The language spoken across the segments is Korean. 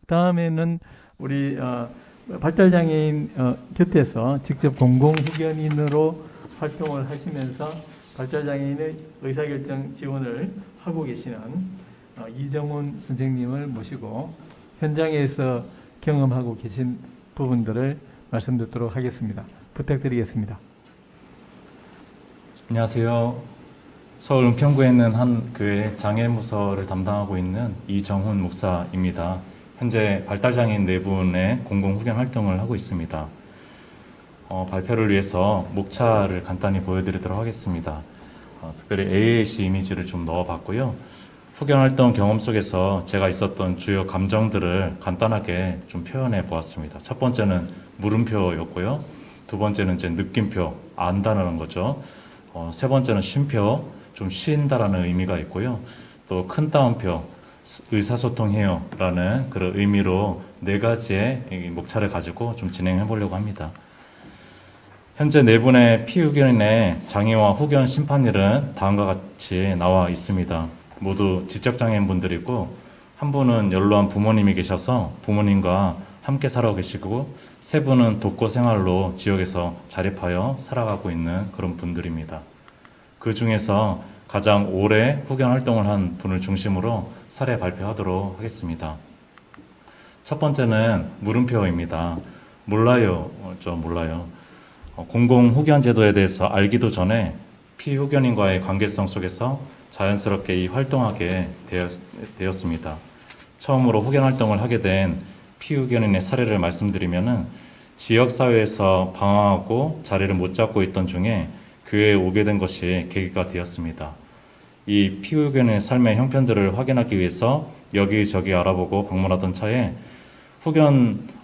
다음에는 우리 발달장애인 곁에서 직접 공공후견인으로 활동을 하시면서 발달장애인의 의사결정 지원을 하고 계시는 이정훈 선생님을 모시고 현장에서 경험하고 계신 부분들을 말씀 듣도록 하겠습니다. 부탁드리겠습니다. 안녕하세요. 서울 은평구에 있는 한 교회 장애무서를 담당하고 있는 이정훈 목사입니다. 현재 발달장애인 4분의 공공후견 활동을 하고 있습니다. 발표를 위해서 목차를 간단히 보여드리도록 하겠습니다. 특별히 AAC 이미지를 좀 넣어봤고요. 후견 활동 경험 속에서 제가 있었던 주요 감정들을 간단하게 좀 표현해 보았습니다. 첫 번째는 물음표였고요. 두 번째는 이제 느낌표, 안다는 거죠. 세 번째는 쉼표, 좀 쉰다라는 의미가 있고요. 또 큰 따옴표, 의사소통해요 라는 그런 의미로 4가지의 목차를 가지고 좀 진행해 보려고 합니다. 현재 4분의 피후견인의 장애와 후견 심판일은 다음과 같이 나와 있습니다. 모두 지적장애인분들이고, 한 분은 연로한 부모님이 계셔서 부모님과 함께 살아가고 계시고, 3분은 독거 생활로 지역에서 자립하여 살아가고 있는 그런 분들입니다. 그 중에서 가장 오래 후견 활동을 한 분을 중심으로 사례 발표하도록 하겠습니다. 첫 번째는 물음표입니다. 몰라요. 몰라요. 공공후견 제도에 대해서 알기도 전에 피후견인과의 관계성 속에서 자연스럽게 활동하게 되었습니다. 처음으로 후견 활동을 하게 된 피후견인의 사례를 말씀드리면은 지역사회에서 방황하고 자리를 못 잡고 있던 중에 교회에 오게 된 것이 계기가 되었습니다. 이 피후견인의 삶의 형편들을 확인하기 위해서 여기저기 알아보고 방문하던 차에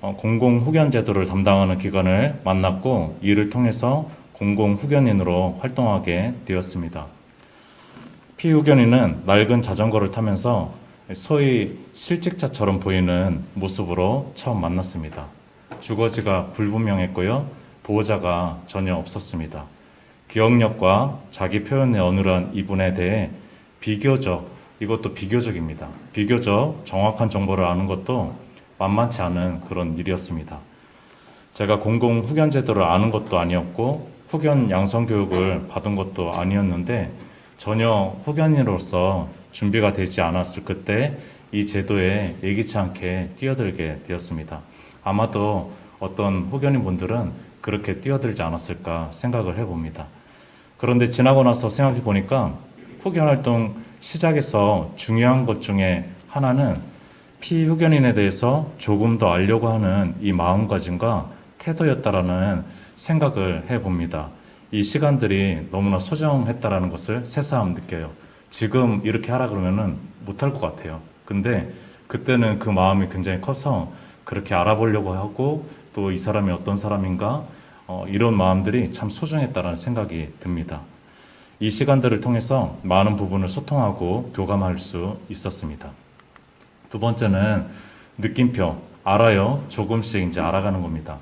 공공후견 제도를 담당하는 기관을 만났고, 이를 통해서 공공후견인으로 활동하게 되었습니다. 피후견인은 낡은 자전거를 타면서 소위 실직자처럼 보이는 모습으로 처음 만났습니다. 주거지가 불분명했고요. 보호자가 전혀 없었습니다. 기억력과 자기 표현에 어눌한 이분에 대해 이것도 비교적입니다. 비교적 정확한 정보를 아는 것도 만만치 않은 그런 일이었습니다. 제가 공공후견 제도를 아는 것도 아니었고 후견 양성교육을 받은 것도 아니었는데, 전혀 후견인으로서 준비가 되지 않았을 그때 이 제도에 예기치 않게 뛰어들게 되었습니다. 아마도 어떤 후견인 분들은 그렇게 뛰어들지 않았을까 생각을 해봅니다. 그런데 지나고 나서 생각해 보니까 후견 활동 시작에서 중요한 것 중에 하나는 피후견인에 대해서 조금 더 알려고 하는 이 마음가짐과 태도였다라는 생각을 해봅니다. 이 시간들이 너무나 소중했다라는 것을 새삼 느껴요. 지금 이렇게 하라 그러면은 못할 것 같아요. 근데 그때는 그 마음이 굉장히 커서 그렇게 알아보려고 하고, 또 이 사람이 어떤 사람인가, 이런 마음들이 참 소중했다라는 생각이 듭니다. 이 시간들을 통해서 많은 부분을 소통하고 교감할 수 있었습니다. 두 번째는 느낌표, 알아요. 조금씩 이제 알아가는 겁니다.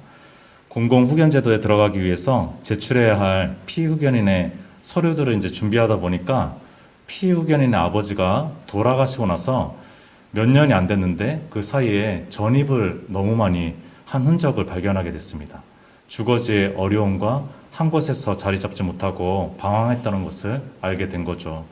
공공후견제도에 들어가기 위해서 제출해야 할 피후견인의 서류들을 이제 준비하다 보니까 피후견인의 아버지가 돌아가시고 나서 몇 년이 안 됐는데 그 사이에 전입을 너무 많이 한 흔적을 발견하게 됐습니다. 주거지의 어려움과 한 곳에서 자리 잡지 못하고 방황했다는 것을 알게 된 거죠.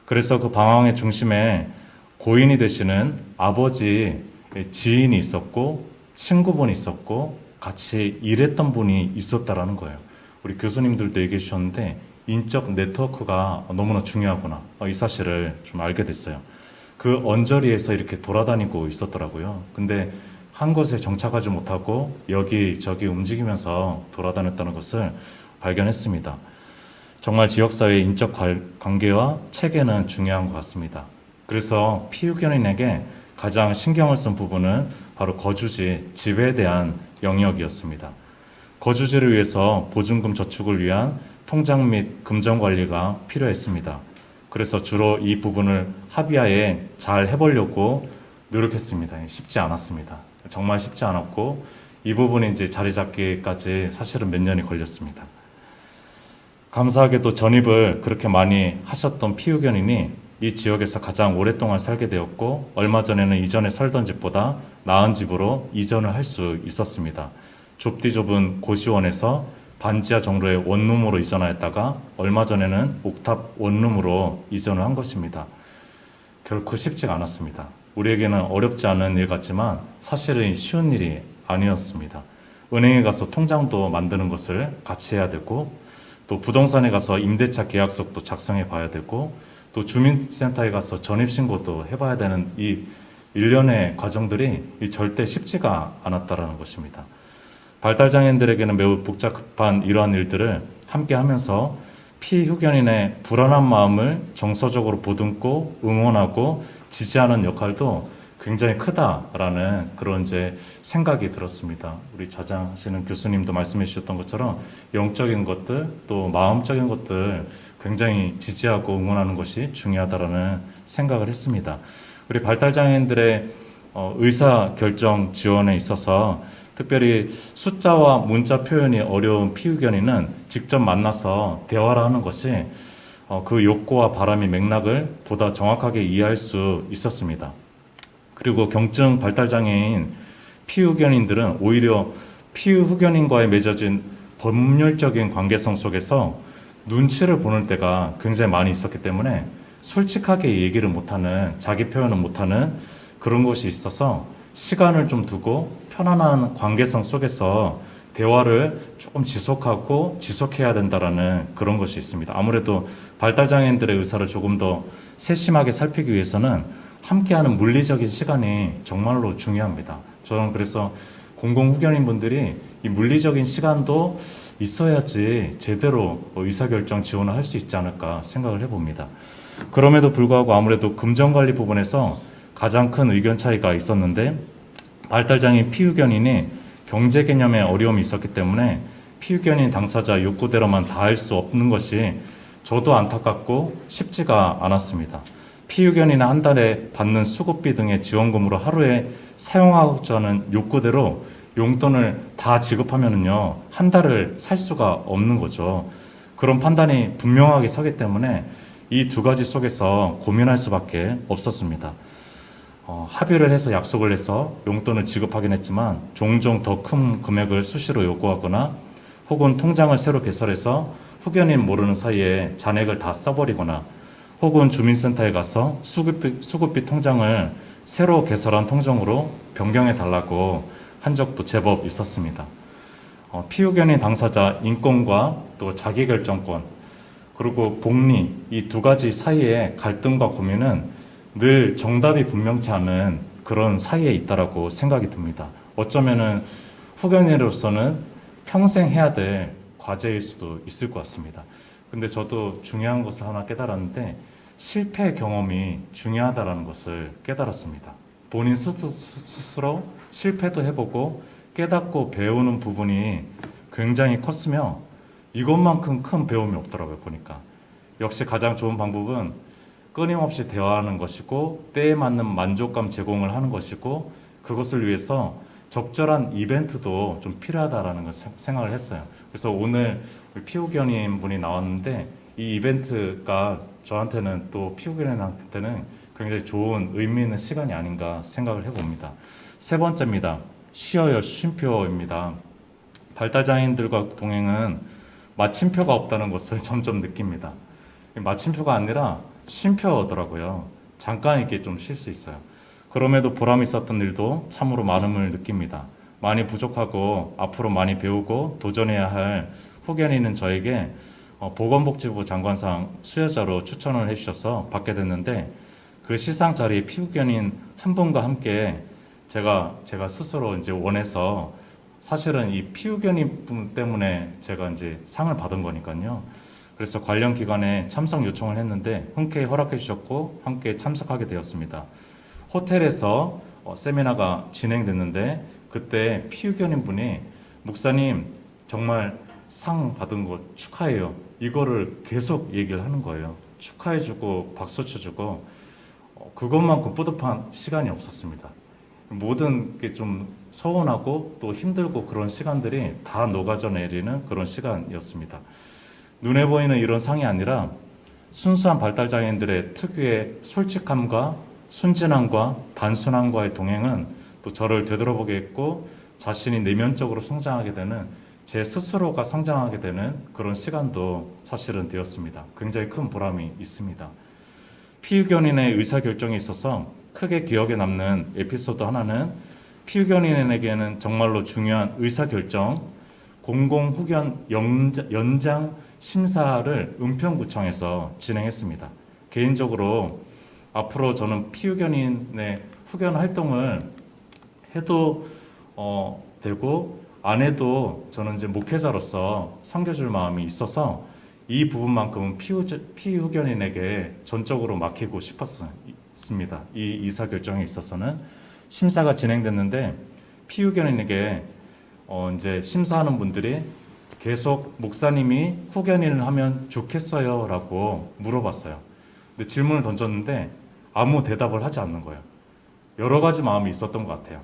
그래서 그 방황의 중심에 고인이 되시는 아버지 지인이 있었고, 친구분이 있었고, 같이 일했던 분이 있었다라는 거예요. 우리 교수님들도 얘기해 주셨는데 인적 네트워크가 너무나 중요하구나, 이 사실을 좀 알게 됐어요. 그 언저리에서 이렇게 돌아다니고 있었더라고요. 근데 한 곳에 정착하지 못하고 여기저기 움직이면서 돌아다녔다는 것을 발견했습니다. 정말 지역사회의 인적 관계와 체계는 중요한 것 같습니다. 그래서 피후견인에게 가장 신경을 쓴 부분은 바로 거주지, 집에 대한 영역이었습니다. 거주지를 위해서 보증금 저축을 위한 통장 및 금전 관리가 필요했습니다. 그래서 주로 이 부분을 합의하에 잘 해보려고 노력했습니다. 쉽지 않았습니다. 정말 쉽지 않았고, 이 부분이 이제 자리 잡기까지 사실은 몇 년이 걸렸습니다. 감사하게도 전입을 그렇게 많이 하셨던 피후견인이 이 지역에서 가장 오랫동안 살게 되었고, 얼마 전에는 이전에 살던 집보다 나은 집으로 이전을 할 수 있었습니다. 좁디 좁은 고시원에서 반지하 정로의 원룸으로 이전하였다가 얼마 전에는 옥탑 원룸으로 이전을 한 것입니다. 결코 쉽지가 않았습니다. 우리에게는 어렵지 않은 일 같지만 사실은 쉬운 일이 아니었습니다. 은행에 가서 통장도 만드는 것을 같이 해야 되고, 또 부동산에 가서 임대차 계약서도 작성해 봐야 되고, 또 주민센터에 가서 전입신고도 해봐야 되는 이 일련의 과정들이 절대 쉽지가 않았다라는 것입니다. 발달장애인들에게는 매우 복잡한 이러한 일들을 함께 하면서 피후견인의 불안한 마음을 정서적으로 보듬고 응원하고 지지하는 역할도 굉장히 크다라는 그런 이제 생각이 들었습니다. 우리 자장하시는 교수님도 말씀해 주셨던 것처럼 영적인 것들 또 마음적인 것들 굉장히 지지하고 응원하는 것이 중요하다라는 생각을 했습니다. 우리 발달장애인들의 의사결정 지원에 있어서 특별히 숫자와 문자 표현이 어려운 피후견인은 직접 만나서 대화를 하는 것이 그 욕구와 바람의 맥락을 보다 정확하게 이해할 수 있었습니다. 그리고 경증 발달장애인 피후견인들은 오히려 피후견인과의 맺어진 법률적인 관계성 속에서 눈치를 보는 때가 굉장히 많이 있었기 때문에 솔직하게 얘기를 못하는, 자기 표현을 못하는 그런 것이 있어서 시간을 좀 두고 편안한 관계성 속에서 대화를 조금 지속해야 된다라는 그런 것이 있습니다. 아무래도 발달장애인들의 의사를 조금 더 세심하게 살피기 위해서는 함께하는 물리적인 시간이 정말로 중요합니다. 저는 그래서 공공후견인 분들이 이 물리적인 시간도 있어야지 제대로 의사결정 지원을 할 수 있지 않을까 생각을 해봅니다. 그럼에도 불구하고 아무래도 금전관리 부분에서 가장 큰 의견 차이가 있었는데, 발달장애인 피후견인이 경제 개념에 어려움이 있었기 때문에 피후견인 당사자 욕구대로만 다 할 수 없는 것이 저도 안타깝고 쉽지가 않았습니다. 피후견인은 한 달에 받는 수급비 등의 지원금으로 하루에 사용하고자 하는 욕구대로 용돈을 다 지급하면은요, 한 달을 살 수가 없는 거죠. 그런 판단이 분명하게 서기 때문에 이 두 가지 속에서 고민할 수밖에 없었습니다. 합의를 해서 약속을 해서 용돈을 지급하긴 했지만 종종 더 큰 금액을 수시로 요구하거나 혹은 통장을 새로 개설해서 후견인 모르는 사이에 잔액을 다 써버리거나 혹은 주민센터에 가서 수급비 통장을 새로 개설한 통장으로 변경해 달라고 한 적도 제법 있었습니다. 피후견인 당사자 인권과 또 자기결정권 그리고 복리 이 두 가지 사이의 갈등과 고민은 늘 정답이 분명치 않은 그런 사이에 있다라고 생각이 듭니다. 어쩌면은 후견인으로서는 평생 해야 될 과제일 수도 있을 것 같습니다. 근데 저도 중요한 것을 하나 깨달았는데 실패 경험이 중요하다라는 것을 깨달았습니다. 본인 스스로 실패도 해보고 깨닫고 배우는 부분이 굉장히 컸으며 이것만큼 큰 배움이 없더라고요, 보니까. 역시 가장 좋은 방법은 끊임없이 대화하는 것이고 때에 맞는 만족감 제공을 하는 것이고 그것을 위해서 적절한 이벤트도 좀 필요하다라는 걸 생각을 했어요. 그래서 오늘 피후견인 분이 나왔는데 이 이벤트가 저한테는 또 피후견인한테는 굉장히 좋은 의미 있는 시간이 아닌가 생각을 해봅니다. 세 번째입니다. 쉬어요 쉼표입니다. 발달장애인들과 동행은 마침표가 없다는 것을 점점 느낍니다. 마침표가 아니라 쉼표더라고요. 잠깐 이렇게 좀 쉴 수 있어요. 그럼에도 보람 있었던 일도 참으로 많음을 느낍니다. 많이 부족하고 앞으로 많이 배우고 도전해야 할 후견인은 저에게 보건복지부 장관상 수여자로 추천을 해주셔서 받게 됐는데 그 시상 자리에 피후견인 한 분과 함께 제가 스스로 이제 원해서 사실은 이 피후견인 분 때문에 제가 이제 상을 받은 거니까요. 그래서 관련 기관에 참석 요청을 했는데 흔쾌히 허락해 주셨고 함께 참석하게 되었습니다. 호텔에서 세미나가 진행됐는데 그때 피후견인 분이 목사님 정말 상 받은 거 축하해요. 이거를 계속 얘기를 하는 거예요. 축하해주고 박수 쳐주고 그것만큼 뿌듯한 시간이 없었습니다. 모든 게 좀 서운하고 또 힘들고 그런 시간들이 다 녹아져 내리는 그런 시간이었습니다. 눈에 보이는 이런 상이 아니라 순수한 발달장애인들의 특유의 솔직함과 순진함과 단순함과의 동행은 또 저를 되돌아보게 했고 자신이 내면적으로 성장하게 되는 제 스스로가 성장하게 되는 그런 시간도 사실은 되었습니다. 굉장히 큰 보람이 있습니다. 피후견인의 의사결정에 있어서 크게 기억에 남는 에피소드 하나는 피후견인에게는 정말로 중요한 의사결정 공공후견 연장 심사를 은평구청에서 진행했습니다. 개인적으로 앞으로 저는 피후견인의 후견 활동을 해도 되고 안 해도 저는 이제 목회자로서 섬겨줄 마음이 있어서 이 부분만큼은 피후견인에게 전적으로 맡기고 싶었습니다. 이 의사결정에 있어서는 심사가 진행됐는데 피후견인에게 이제 심사하는 분들이 계속 목사님이 후견인을 하면 좋겠어요라고 물어봤어요. 근데 질문을 던졌는데 아무 대답을 하지 않는 거예요. 여러 가지 마음이 있었던 것 같아요.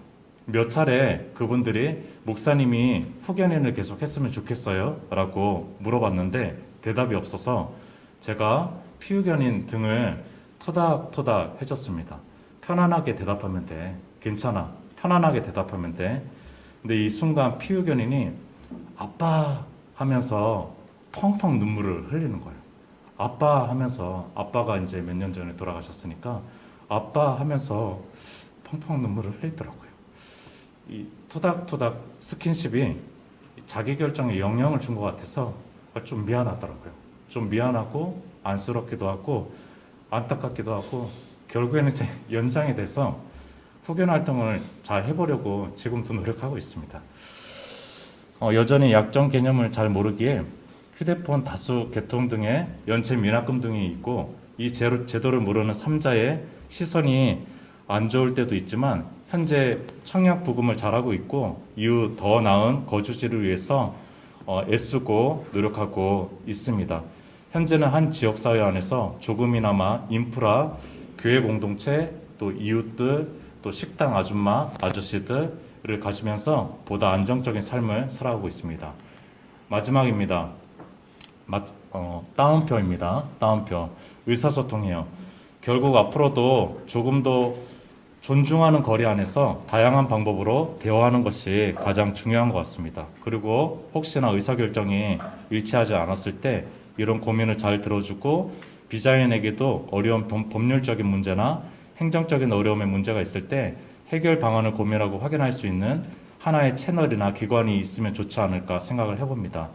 몇 차례 그분들이 목사님이 후견인을 계속 했으면 좋겠어요? 라고 물어봤는데 대답이 없어서 제가 피후견인 등을 토닥토닥 해줬습니다. 편안하게 대답하면 돼. 괜찮아. 편안하게 대답하면 돼. 근데 이 순간 피후견인이 아빠 하면서 펑펑 눈물을 흘리는 거예요. 아빠 하면서 아빠가 이제 몇 년 전에 돌아가셨으니까 아빠 하면서 펑펑 눈물을 흘리더라고요. 이 토닥토닥 스킨십이 자기 결정에 영향을 준 것 같아서 좀 미안하더라고요. 좀 미안하고 안쓰럽기도 하고 안타깝기도 하고 결국에는 제 연장이 돼서 후견 활동을 잘 해보려고 지금도 노력하고 있습니다. 여전히 약정 개념을 잘 모르기에 휴대폰 다수 개통 등의 연체 미납금 등이 있고 이 제도를 모르는 3자의 시선이 안 좋을 때도 있지만 현재 청약 부금을 잘하고 있고 이후 더 나은 거주지를 위해서 애쓰고 노력하고 있습니다. 현재는 한 지역사회 안에서 조금이나마 인프라, 교회 공동체, 또 이웃들, 또 식당 아줌마, 아저씨들을 가지면서 보다 안정적인 삶을 살아가고 있습니다. 마지막입니다. 따옴표입니다. 따옴표. 의사소통이요. 결국 앞으로도 조금 더 존중하는 거리 안에서 다양한 방법으로 대화하는 것이 가장 중요한 것 같습니다. 그리고 혹시나 의사결정이 일치하지 않았을 때 이런 고민을 잘 들어주고 비자인에게도 어려운 법률적인 문제나 행정적인 어려움의 문제가 있을 때 해결 방안을 고민하고 확인할 수 있는 하나의 채널이나 기관이 있으면 좋지 않을까 생각을 해봅니다.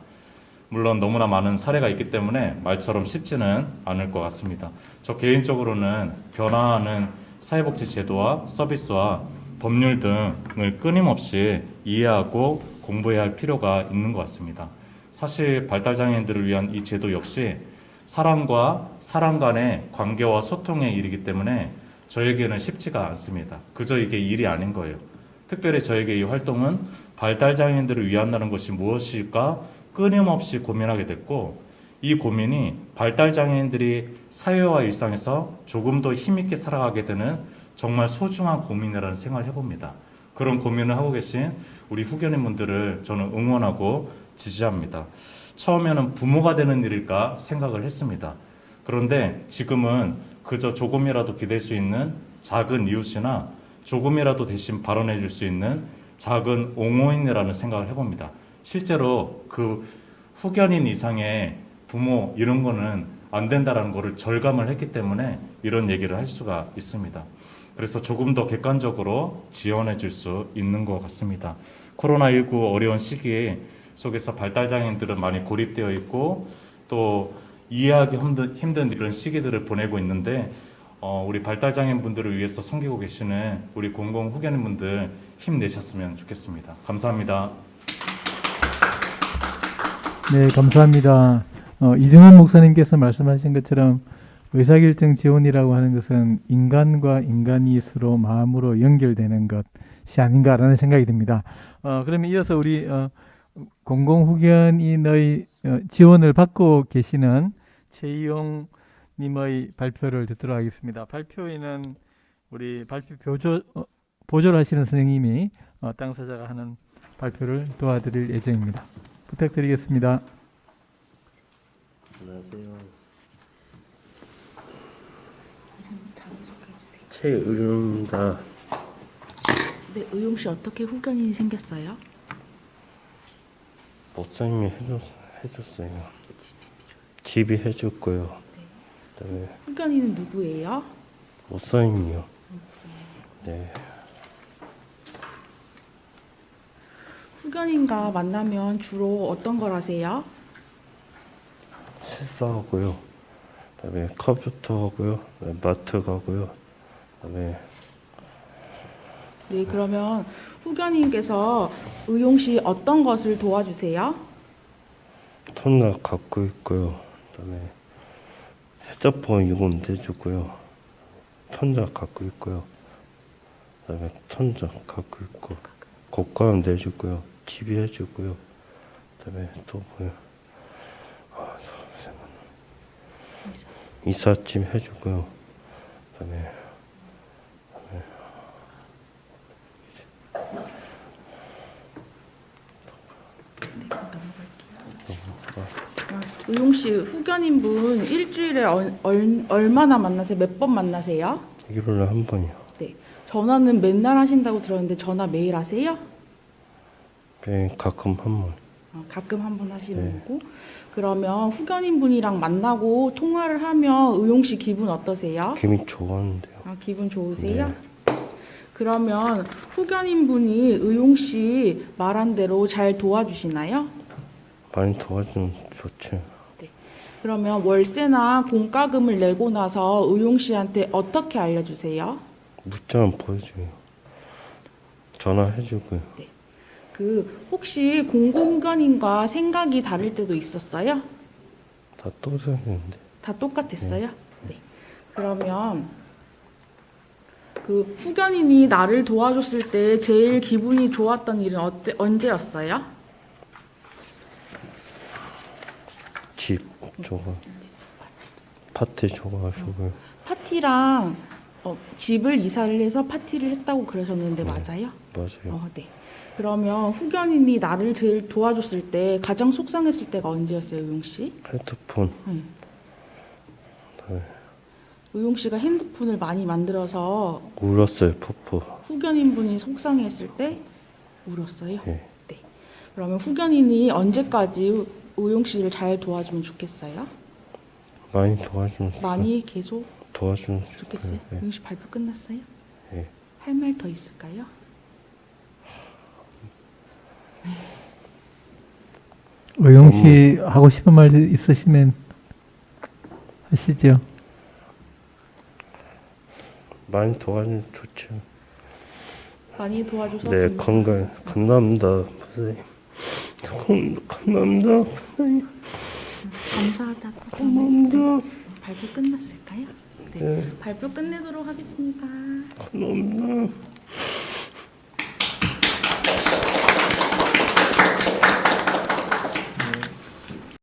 물론 너무나 많은 사례가 있기 때문에 말처럼 쉽지는 않을 것 같습니다. 저 개인적으로는 변화하는 사회복지 제도와 서비스와 법률 등을 끊임없이 이해하고 공부해야 할 필요가 있는 것 같습니다. 사실 발달장애인들을 위한 이 제도 역시 사람과 사람 간의 관계와 소통의 일이기 때문에 저에게는 쉽지가 않습니다. 그저 이게 일이 아닌 거예요. 특별히 저에게 이 활동은 발달장애인들을 위한다는 것이 무엇일까 끊임없이 고민하게 됐고 이 고민이 발달장애인들이 사회와 일상에서 조금 더 힘있게 살아가게 되는 정말 소중한 고민이라는 생각을 해봅니다. 그런 고민을 하고 계신 우리 후견인분들을 저는 응원하고 지지합니다. 처음에는 부모가 되는 일일까 생각을 했습니다. 그런데 지금은 그저 조금이라도 기댈 수 있는 작은 이웃이나 조금이라도 대신 발언해 줄 수 있는 작은 옹호인이라는 생각을 해봅니다. 실제로 그 후견인 이상의 부모 이런 거는 안 된다라는 거를 절감을 했기 때문에 이런 얘기를 할 수가 있습니다. 그래서 조금 더 객관적으로 지원해 줄 수 있는 것 같습니다. 코로나19 어려운 시기 속에서 발달장애인들은 많이 고립되어 있고 또 이해하기 힘든 이런 시기들을 보내고 있는데 우리 발달장애인분들을 위해서 섬기고 계시는 우리 공공후견인분들 힘내셨으면 좋겠습니다. 감사합니다. 네, 감사합니다. 이승훈 목사님께서 말씀하신 것처럼 의사결정 지원이라고 하는 것은 인간과 인간이 서로 마음으로 연결되는 것이 아닌가라는 생각이 듭니다. 그러면 이어서 우리 공공후견인의 지원을 받고 계시는 최이용 님의 발표를 듣도록 하겠습니다. 발표에는 우리 발표 보조를 하시는 선생님이 당사자가 하는 발표를 도와드릴 예정입니다. 부탁드리겠습니다. 안녕하세요. 최의용입니다. 네, 의용 씨 어떻게 후견인이 생겼어요? 목사님이 해줬어요. 집이 해줬고요. 그다음에 후견인은 누구예요? 목사님이요. 네, 후견인과 만나면 주로 어떤 걸 하세요? 식사하고요. 그다음에 컴퓨터 하고요. 그다음에 마트 가고요. 그다음에 네, 그러면 후견인께서 의용 씨 어떤 것을 도와주세요? 톤나 갖고 있고요. 그다음에 휴대폰 이건 내주고요. 톤자 갖고 있고요. 그다음에 톤자 갖고 있고 고가는 내주고요. 집이 해주고요. 그다음에 또 뭐요? 이삿짐 해주고요. 그다음에 의용 씨 후견인분 일주일에 얼마나 만나세요? 몇 번 만나세요? 일요일에 한 번이요. 네, 전화는 맨날 하신다고 들었는데 전화 매일 하세요? 네, 가끔 한 번. 가끔 한 번 하시는 네. 거고. 그러면 후견인분이랑 만나고 통화를 하면 의용 씨 기분 어떠세요? 기분이 좋았는데요. 기분 좋으세요? 네. 그러면 후견인분이 의용 씨 말한 대로 잘 도와주시나요? 많이 도와주면 좋죠. 그러면 월세나 공과금을 내고 나서 의용 씨한테 어떻게 알려주세요? 문자만 보여줘요. 전화해주고요. 혹시 공공견인과 생각이 다를 때도 있었어요? 다 떠드는데 다 똑같았어요? 네. 그러면 후견인이 나를 도와줬을 때 제일 기분이 좋았던 일은 언제였어요? 집 줘가 파티 줘가지고요. 파티랑 집을 이사를 해서 파티를 했다고 그러셨는데 네. 맞아요? 맞아요. 네. 그러면 후견인이 나를 제일 도와줬을 때 가장 속상했을 때가 언제였어요, 의용 씨? 핸드폰. 네. 네. 의용 씨가 핸드폰을 많이 만들어서 울었어요. 뽀뽀. 후견인분이 속상했을 때 울었어요. 예. 네. 그러면 후견인이 언제까지 의용 씨를 잘 도와주면 좋겠어요? 많이 도와주면 많이 계속 도와주면 좋겠어요? 예. 의용 씨 발표 끝났어요? 예. 할 말 더 있을까요? 의용 씨 하고 싶은 말 있으시면 하시죠. 많이 도와주면 좋죠. 많이 도와줘서 네, 감사합니다. 감사합니다, 선생님. 감사합니다, 선생님. 감사하다고 감사합니다. 발표 끝났을까요? 네. 네. 발표 끝내도록 하겠습니다. 감사합니다.